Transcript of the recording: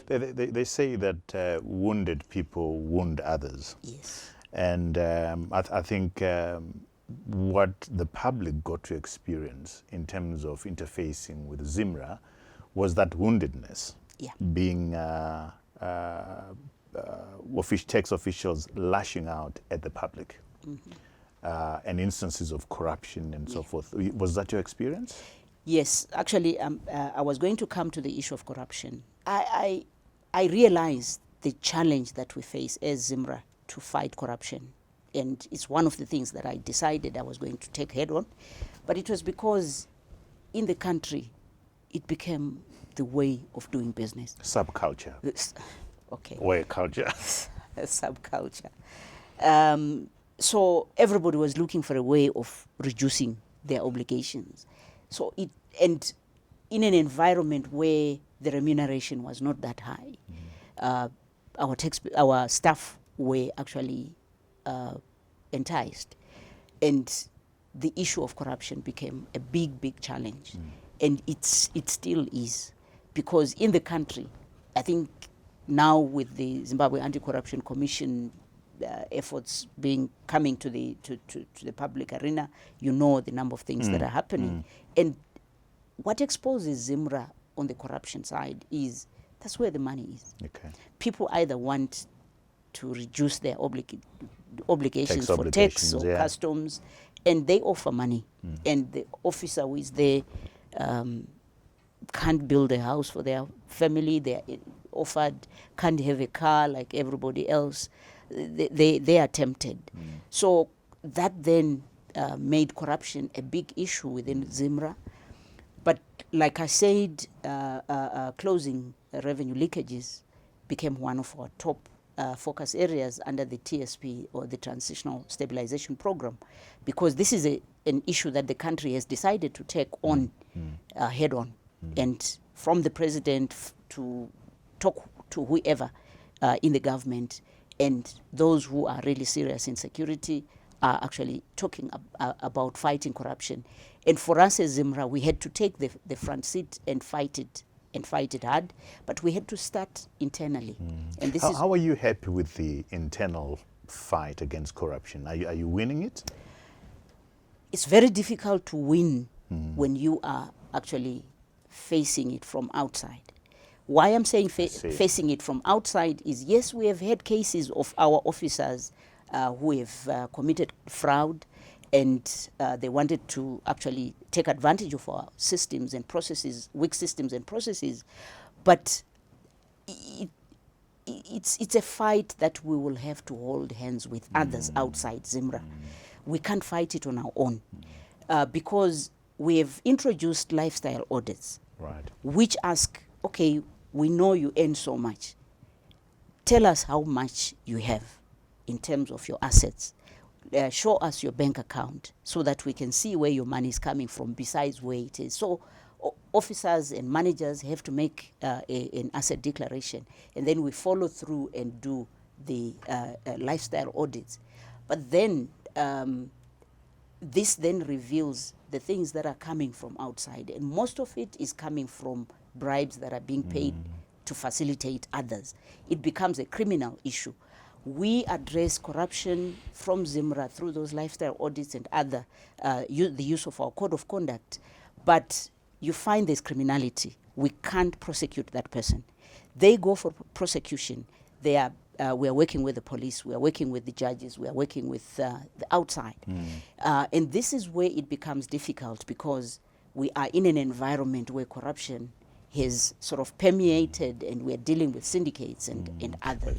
They say that wounded people wound others. Yes. And I think what the public got to experience in terms of interfacing with ZIMRA was that woundedness, Yeah. being tax officials lashing out at the public, and instances of corruption and so forth. Was that your experience? Yes, actually, I was going to come to the issue of corruption. I realized the challenge that we face as ZIMRA to fight corruption. And it's one of the things that I decided I was going to take head on. But it was because in the country, it became the way of doing business. Subculture. Okay. Way culture. A subculture. So everybody was looking for a way of reducing their obligations. So and in an environment where the remuneration was not that high, our staff were actually enticed, and the issue of corruption became a big challenge, and it still is, because in the country, I think now with the Zimbabwe Anti-Corruption Commission efforts coming to the public arena, you know the number of things that are happening, and what exposes ZIMRA on the corruption side is that's where the money is. Okay. People either want to reduce their obligations Tax for tax or customs, and they offer money, and the officer who is there can't build a house for their family. They're offered, can't have a car like everybody else. They are tempted. So that then made corruption a big issue within ZIMRA. But like I said, closing revenue leakages became one of our top focus areas under the TSP, or the Transitional Stabilization Program, because this is an issue that the country has decided to take on head on. And from the president to talk to whoever in the government, and those who are really serious in security are actually talking about fighting corruption. And for us as ZIMRA, we had to take the front seat and fight it hard, but we had to start internally. And this how are you happy with the internal fight against corruption? Are you winning it? It's very difficult to win when you are actually facing it from outside. Why I'm saying facing it from outside is, yes, we have had cases of our officers who have committed fraud, and they wanted to actually take advantage of our systems and processes, weak systems and processes. But it's a fight that we will have to hold hands with others outside ZIMRA. We can't fight it on our own, because we have introduced lifestyle audits, right, which ask, okay, we know you earn so much. Tell us how much you have in terms of your assets. Show us your bank account so that we can see where your money is coming from besides where it is. So officers and managers have to make an asset declaration, and then we follow through and do the lifestyle audits. But then this then reveals the things that are coming from outside, and most of it is coming from bribes that are being paid to facilitate others. It becomes a criminal issue. We address corruption from ZIMRA through those lifestyle audits and other, the use of our code of conduct. But you find there's criminality. We can't prosecute that person. They go for prosecution. We are working with the police. We are working with the judges. We are working with the outside. And this is where it becomes difficult, because we are in an environment where corruption has sort of permeated, and we're dealing with syndicates and others.